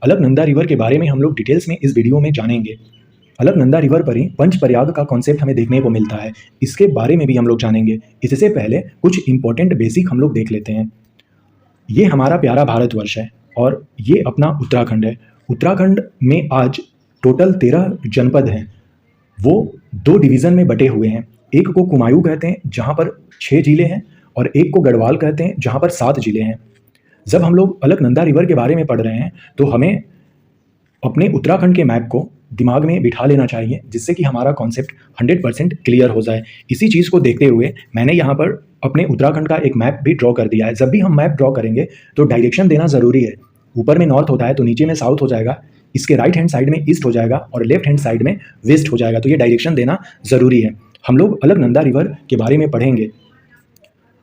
Alaknanda river के बारे में हम लोग डिटेल्स में इस वीडियो में जानेंगे। अलकनंदा रिवर पर ही पंचप्रयाग का कॉन्सेप्ट हमें देखने को मिलता है, इसके बारे में भी हम लोग जानेंगे। इससे पहले कुछ इंपॉर्टेंट बेसिक हम लोग देख लेते हैं। ये हमारा प्यारा भारतवर्ष है और ये अपना उत्तराखंड है। उत्तराखंड में आज टोटल 13 जनपद हैं। वो 2 डिवीज़न में बटे हुए हैं। एक को कुमायूं कहते हैं जहाँ पर 6 जिले हैं और एक को गढ़वाल कहते हैं जहाँ पर 7 जिले हैं। जब हम लोग अलकनंदा रिवर के बारे में पढ़ रहे हैं तो हमें अपने उत्तराखंड के मैप को दिमाग में बिठा लेना चाहिए, जिससे कि हमारा कॉन्सेप्ट 100% क्लियर हो जाए। इसी चीज़ को देखते हुए मैंने यहाँ पर अपने उत्तराखंड का एक मैप भी ड्रॉ कर दिया है। जब भी हम मैप ड्रॉ करेंगे तो डायरेक्शन देना ज़रूरी है। ऊपर में नॉर्थ होता है तो नीचे में साउथ हो जाएगा, इसके राइट हैंड साइड में ईस्ट हो जाएगा और लेफ्ट हैंड साइड में वेस्ट हो जाएगा। तो ये डायरेक्शन देना ज़रूरी है। हम लोग अलकनंदा रिवर के बारे में पढ़ेंगे।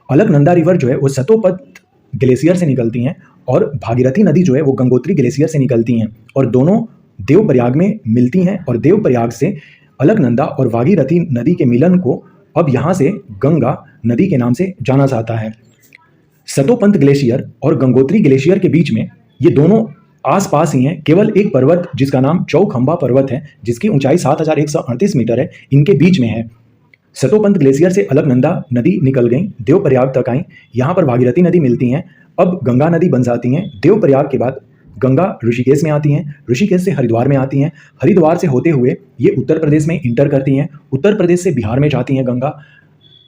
अलकनंदा रिवर जो है वो सतोपत ग्लेशियर से निकलती हैं और भागीरथी नदी जो है वो गंगोत्री ग्लेशियर से निकलती हैं और दोनों देवप्रयाग में मिलती हैं। और देवप्रयाग से अलकनंदा और भागीरथी नदी के मिलन को अब यहाँ से गंगा नदी के नाम से जाना जाता है। सतोपंत ग्लेशियर और गंगोत्री ग्लेशियर के बीच में ये दोनों आसपास ही हैं। केवल एक पर्वत जिसका नाम चौखंबा पर्वत है, जिसकी ऊंचाई 7138 मीटर है, इनके बीच में है। सतोपंत ग्लेशियर से अलकनंदा नदी निकल गई, देवप्रयाग तक आई। यहाँ पर भागीरथी नदी मिलती हैं, अब गंगा नदी बन जाती हैं। देवप्रयाग के बाद गंगा ऋषिकेश में आती हैं, ऋषिकेश से हरिद्वार में आती हैं, हरिद्वार से होते हुए ये उत्तर प्रदेश में इंटर करती हैं, उत्तर प्रदेश से बिहार में जाती हैं गंगा,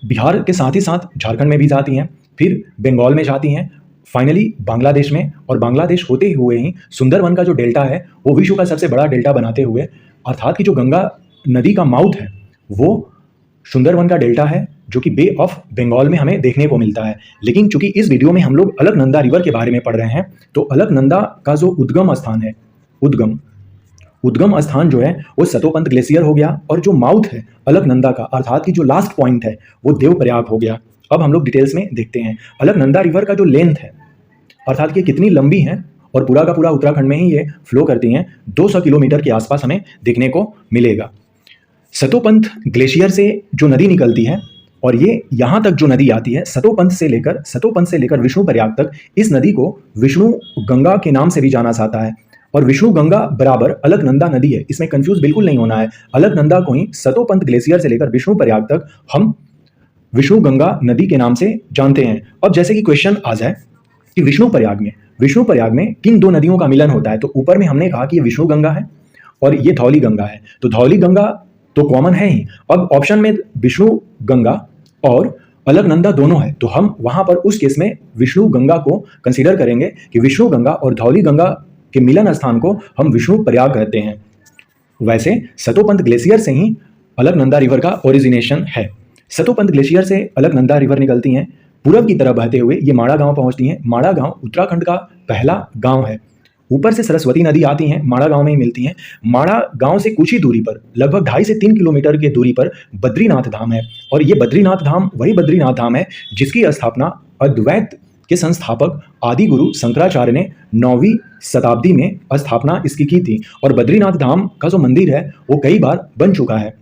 बिहार के साथ ही साथ झारखंड में भी जाती हैं, फिर बंगाल में जाती हैं, फाइनली बांग्लादेश में, और बांग्लादेश होते हुए ही सुंदरवन का जो डेल्टा है वो विश्व का सबसे बड़ा डेल्टा बनाते हुए, अर्थात कि जो गंगा नदी का माउथ है वो सुंदरवन का डेल्टा है, जो कि बे ऑफ बंगाल में हमें देखने को मिलता है। लेकिन चूंकि इस वीडियो में हम लोग अलकनंदा रिवर के बारे में पढ़ रहे हैं तो अलकनंदा का जो उद्गम स्थान है, उद्गम स्थान जो है वो सतोपंत ग्लेशियर हो गया, और जो माउथ है अलकनंदा का, अर्थात कि जो लास्ट पॉइंट है वो देवप्रयाग हो गया। अब हम लोग डिटेल्स में देखते हैं अलकनंदा रिवर का जो लेंथ है, अर्थात कि कितनी लंबी है, और पूरा का पूरा उत्तराखंड में ही ये फ्लो करती हैं, 200 किलोमीटर के आसपास हमें देखने को मिलेगा। सतोपंत ग्लेशियर से जो नदी निकलती है और ये यहाँ तक जो नदी आती है सतोपंत से लेकर विष्णु प्रयाग तक, इस नदी को विष्णु गंगा के नाम से भी जाना जाता है। और विष्णु गंगा बराबर अलकनंदा नदी है, इसमें कंफ्यूज बिल्कुल नहीं होना है। अलकनंदा को ही सतोपंत ग्लेशियर से लेकर विष्णु प्रयाग तक हम विष्णु गंगा नदी के नाम से जानते हैं। अब जैसे कि क्वेश्चन आ जाए कि विष्णु प्रयाग में किन 2 नदियों का मिलन होता है, तो ऊपर में हमने कहा कि ये विष्णु गंगा है और ये धौली गंगा है, तो धौली गंगा तो कॉमन है ही। अब ऑप्शन में विष्णु गंगा और अलकनंदा दोनों है, तो हम वहां पर उस केस में विष्णु गंगा को कंसीडर करेंगे कि विष्णु गंगा और धौली गंगा के मिलन स्थान को हम विष्णु प्रयाग कहते हैं। वैसे सतोपंत ग्लेशियर से ही अलकनंदा रिवर का ओरिजिनेशन है। सतोपंत ग्लेशियर से अलकनंदा रिवर निकलती हैं, पूरब की तरफ बहते हुए ये माड़ा गांव पहुंचती हैं। माड़ा गांव उत्तराखंड का पहला गांव है। ऊपर से सरस्वती नदी आती हैं, माड़ा गांव में ही मिलती हैं। माड़ा गांव से कुछ ही दूरी पर, लगभग 2.5 से 3 किलोमीटर की दूरी पर बद्रीनाथ धाम है, और ये बद्रीनाथ धाम वही बद्रीनाथ धाम है जिसकी स्थापना अद्वैत के संस्थापक आदि गुरु शंकराचार्य ने 9वीं शताब्दी में स्थापना इसकी की थी। और बद्रीनाथ धाम का जो मंदिर है वो कई बार बन चुका है।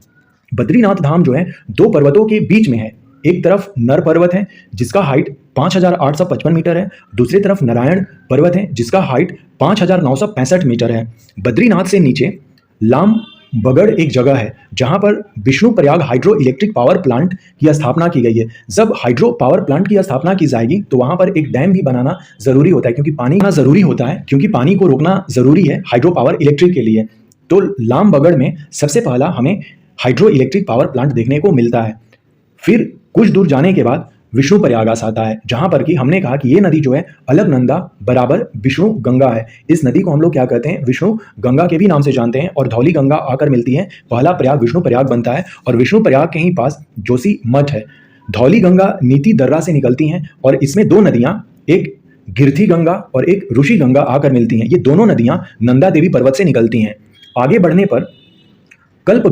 बद्रीनाथ धाम जो है 2 पर्वतों के बीच में है। एक तरफ नर पर्वत है जिसका हाइट 5855 मीटर है, दूसरी तरफ नारायण पर्वत है जिसका हाइट 5965 मीटर है। बद्रीनाथ से नीचे लाम बगड़ एक जगह है जहां पर Vishnu Prayag hydro electric power plant की स्थापना की गई है। जब हाइड्रो पावर प्लांट की स्थापना की जाएगी तो वहां पर एक डैम भी बनाना जरूरी होता है, क्योंकि पानी को रोकना जरूरी है हाइड्रो पावर इलेक्ट्रिक के लिए। तो लाम बगड़ में सबसे पहला हमें हाइड्रो इलेक्ट्रिक पावर प्लांट देखने को मिलता है। फिर कुछ दूर जाने के बाद विष्णु प्रयाग आता है, जहां पर कि हमने कहा कि ये नदी जो है अलकनंदा बराबर विष्णु गंगा है। इस नदी को हम लोग क्या कहते हैं, विष्णु गंगा के भी नाम से जानते हैं। और धौली गंगा आकर मिलती है, पहला प्रयाग विष्णु प्रयाग बनता है, और विष्णु प्रयाग के ही पास जोशी मठ है। धौली गंगा नीति दर्रा से निकलती हैं और इसमें 2 नदियां, एक गिरथी गंगा और एक ऋषि गंगा आकर मिलती हैं। ये दोनों नदियां नंदा देवी पर्वत से निकलती हैं। आगे बढ़ने पर कल्प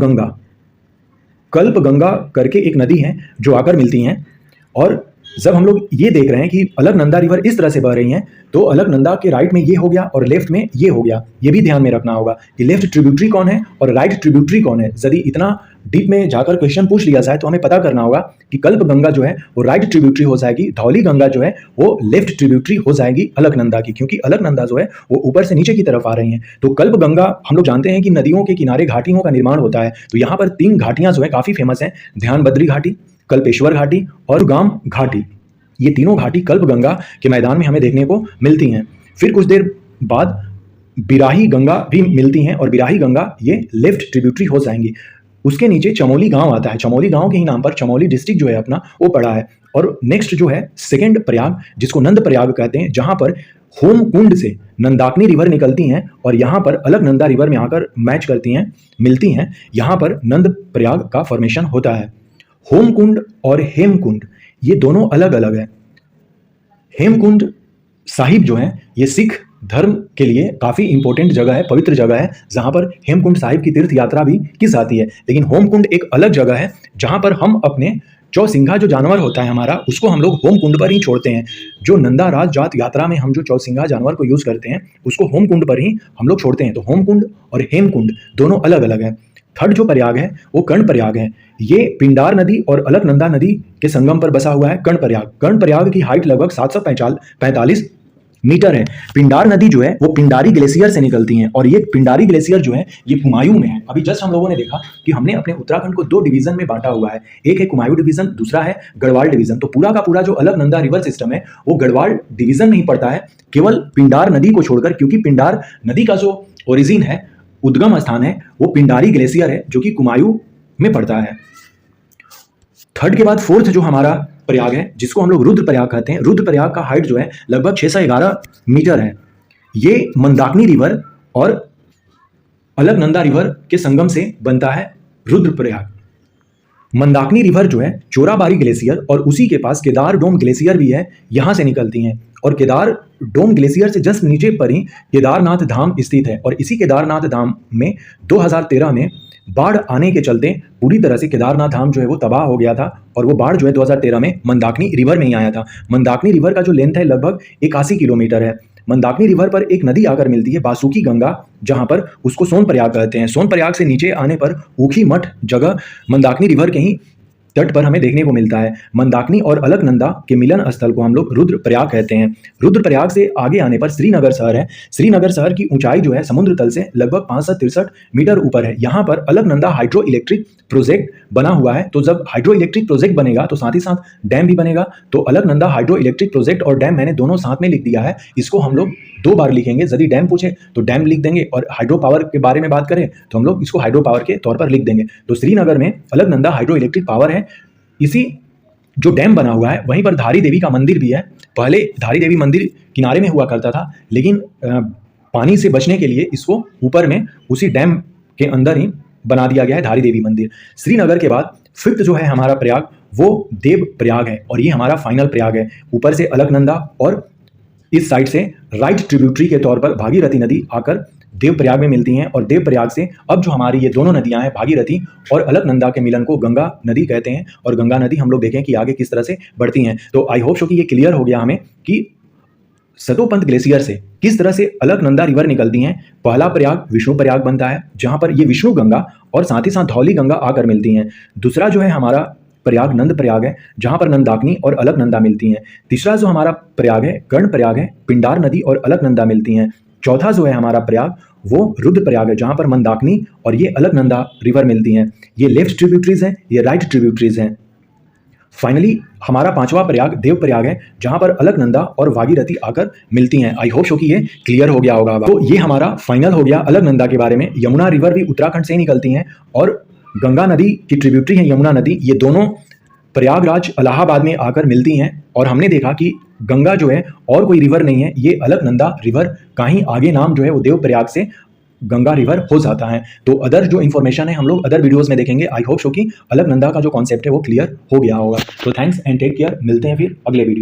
गंगा करके एक नदी है जो आकर मिलती हैं। और जब हम लोग ये देख रहे हैं कि अलकनंदा रिवर इस तरह से बह रही हैं, तो अलकनंदा के राइट में ये हो गया और लेफ्ट में ये हो गया। ये भी ध्यान में रखना होगा कि लेफ्ट ट्रिब्यूटरी कौन है और राइट ट्रिब्यूटरी कौन है। यदि इतना डीप में जाकर क्वेश्चन पूछ लिया जाए तो हमें पता करना होगा कि कल्प गंगा जो है वो राइट ट्रिब्यूटरी हो जाएगी, धौली गंगा जो है वो लेफ्ट ट्रिब्यूटरी हो जाएगी अलकनंदा की, क्योंकि अलकनंदा जो है वो ऊपर से नीचे की तरफ आ रही हैं। तो कल्प गंगा हम लोग जानते हैं कि नदियों के किनारे घाटियों का निर्माण होता है। तो यहाँ पर 3 घाटियां जो है काफी फेमस हैं, ध्यान बद्री घाटी, कल्पेश्वर घाटी और गाम घाटी। ये तीनों घाटी कल्प गंगा के मैदान में हमें देखने को मिलती हैं। फिर कुछ देर बाद बिराही गंगा भी मिलती हैं और बिराही गंगा ये लेफ्ट ट्रिब्यूटरी हो जाएंगी। उसके नीचे चमोली गांव आता है, चमोली गांव के ही नाम पर चमोली डिस्ट्रिक्ट जो है अपना वो पड़ा है। और नेक्स्ट जो है सेकंड प्रयाग, जिसको नंद प्रयाग कहते हैं, जहां पर होम कुंड से नंदाकिनी रिवर निकलती हैं और यहाँ पर अलकनंदा रिवर में आकर मैच करती हैं, मिलती हैं। यहाँ पर नंद प्रयाग का फॉर्मेशन होता है। होमकुंड और हेमकुंड ये दोनों अलग अलग है। हेमकुंड साहिब जो है ये सिख धर्म के लिए काफ़ी इंपॉर्टेंट जगह है, पवित्र जगह है, जहाँ पर हेमकुंड साहिब की तीर्थ यात्रा भी की जाती है। लेकिन होमकुंड एक अलग जगह है जहाँ पर हम अपने चौसिंघा जो जानवर होता है हमारा, उसको हम लोग होमकुंड पर ही छोड़ते हैं। जो नंदा राज जात यात्रा में हम जो चौसिंघा जानवर को यूज़ करते हैं उसको होमकुंड पर ही हम लोग छोड़ते हैं। तो होमकुंड और हेमकुंड दोनों अलग अलग है। थर्ड जो प्रयाग है वो कर्ण प्रयाग है। ये पिंडार नदी और अलकनंदा नदी के संगम पर बसा हुआ है कर्ण प्रयाग। कर्ण प्रयाग की हाइट लगभग 745 मीटर है। पिंडार नदी जो है वो पिंडारी ग्लेशियर से निकलती हैं और ये पिंडारी ग्लेशियर जो है ये कुमायूं में है। अभी जस्ट हम लोगों ने देखा कि हमने अपने उत्तराखंड को 2 डिवीजन में बांटा हुआ है, एक है कुमायूं डिवीजन, दूसरा है गढ़वाल डिवीजन। तो पूरा का पूरा जो अलकनंदा रिवर सिस्टम है वो गढ़वाल डिवीजन में ही पड़ता है, केवल पिंडार नदी को छोड़कर, क्योंकि पिंडार नदी का जो ओरिजिन है, उद्गम स्थान है, वो पिंडारी ग्लेशियर है जो कि कुमायूं में पड़ता है। थर्ड के बाद फोर्थ जो हमारा प्रयाग है जिसको हम लोग रुद्र प्रयाग कहते हैं। रुद्र प्रयाग का हाइट जो है लगभग 611 मीटर है। ये मंदाकिनी रिवर और अलकनंदा रिवर के संगम से बनता है रुद्र प्रयाग। मंदाकिनी रिवर जो है चोराबारी ग्लेशियर और उसी के पास केदार डोम ग्लेशियर भी है, यहाँ से निकलती हैं। और केदार डोम ग्लेशियर से जस्ट नीचे पर ही केदारनाथ धाम स्थित है और इसी केदारनाथ धाम में 2013 में बाढ़ आने के चलते पूरी तरह से केदारनाथ धाम जो है वो तबाह हो गया था और वो बाढ़ जो है 2013 में मंदाकिनी रिवर में ही आया था। मंदाकिनी रिवर का जो लेंथ है लगभग 81 किलोमीटर है। मंदाकिनी रिवर पर एक नदी आकर मिलती है बासुकी गंगा, जहां पर उसको सोनप्रयाग कहते हैं। सोनप्रयाग से नीचे आने पर ऊखी मठ जगह मंदाकिनी रिवर के ही तट पर हमें देखने को मिलता है। मंदाकिनी और अलकनंदा के मिलन स्थल को हम लोग रुद्रप्रयाग कहते हैं। रुद्रप्रयाग से आगे आने पर श्रीनगर शहर है। श्रीनगर शहर की ऊंचाई जो है समुद्र तल से लगभग 563 मीटर ऊपर है। यहाँ पर अलकनंदा हाइड्रो इलेक्ट्रिक प्रोजेक्ट बना हुआ है। तो जब हाइड्रो इलेक्ट्रिक प्रोजेक्ट बनेगा तो साथ ही साथ डैम भी बनेगा। तो अलकनंदा हाइड्रो इलेक्ट्रिक प्रोजेक्ट और डैम मैंने दोनों साथ में लिख दिया है। इसको हम लोग 2 बार लिखेंगे। यदि डैम पूछे तो डैम लिख देंगे और हाइड्रो पावर के बारे में बात करें तो हम लोग इसको हाइड्रो पावर के तौर पर लिख देंगे। तो श्रीनगर में अलकनंदा हाइड्रो इलेक्ट्रिक पावर है। इसी जो डैम बना हुआ है वहीं पर धारी देवी का मंदिर भी है। पहले धारी देवी मंदिर किनारे में हुआ करता था, लेकिन पानी से बचने के लिए इसको ऊपर में उसी डैम के अंदर ही बना दिया गया है धारी देवी मंदिर। श्रीनगर के बाद फिफ्थ जो है हमारा प्रयाग वो देव प्रयाग है और ये हमारा फाइनल प्रयाग है। ऊपर से अलकनंदा और इस साइड से राइट ट्रिब्यूटरी के तौर पर भागीरथी नदी आकर देवप्रयाग में मिलती हैं और देवप्रयाग से अब जो हमारी ये दोनों नदियां हैं भागीरथी और अलकनंदा के मिलन को गंगा नदी कहते हैं। और गंगा नदी हम लोग देखें कि आगे किस तरह से बढ़ती हैं। तो आई होप सो कि ये क्लियर हो गया हमें कि सतोपंथ ग्लेशियर से किस तरह से अलकनंदा रिवर निकलती हैं। पहला प्रयाग विष्णु प्रयाग बनता है जहां पर ये विष्णु गंगा और साथ ही साथ धौली गंगा आकर मिलती हैं। दूसरा जो है हमारा प्रयाग नंद प्रयाग है जहां पर नंदाकिनी और अलकनंदा मिलती हैं। तीसरा जो हमारा प्रयाग है कर्ण प्रयाग है, पिंडार नदी और अलकनंदा मिलती हैं। चौथा जो है हमारा प्रयाग वो रुद्र प्रयाग है जहां पर मंदाकिनी और ये अलकनंदा रिवर मिलती हैं। ये लेफ्ट ट्रिब्यूटरीज हैं, ये राइट ट्रिब्यूटरीज हैं। फाइनली हमारा 5वां प्रयाग देव प्रयाग है जहां पर अलकनंदा और भागीरथी आकर मिलती हैं। आई होप सो कि ये क्लियर हो गया होगा। तो ये हमारा फाइनल हो गया अलकनंदा के बारे में। यमुना रिवर भी उत्तराखंड से ही निकलती हैं और गंगा नदी की ट्रिब्यूटरी है यमुना नदी। ये दोनों प्रयागराज इलाहाबाद में आकर मिलती हैं और हमने देखा कि गंगा जो है और कोई रिवर नहीं है, ये अलकनंदा रिवर का ही आगे नाम जो है वो देव प्रयाग से गंगा रिवर हो जाता है। तो अदर जो इन्फॉर्मेशन है हम लोग अदर वीडियोस में देखेंगे। आई होप सो कि अलकनंदा का जो कॉन्सेप्ट है वो क्लियर हो गया होगा। तो थैंक्स एंड टेक केयर। मिलते हैं फिर अगले वीडियो।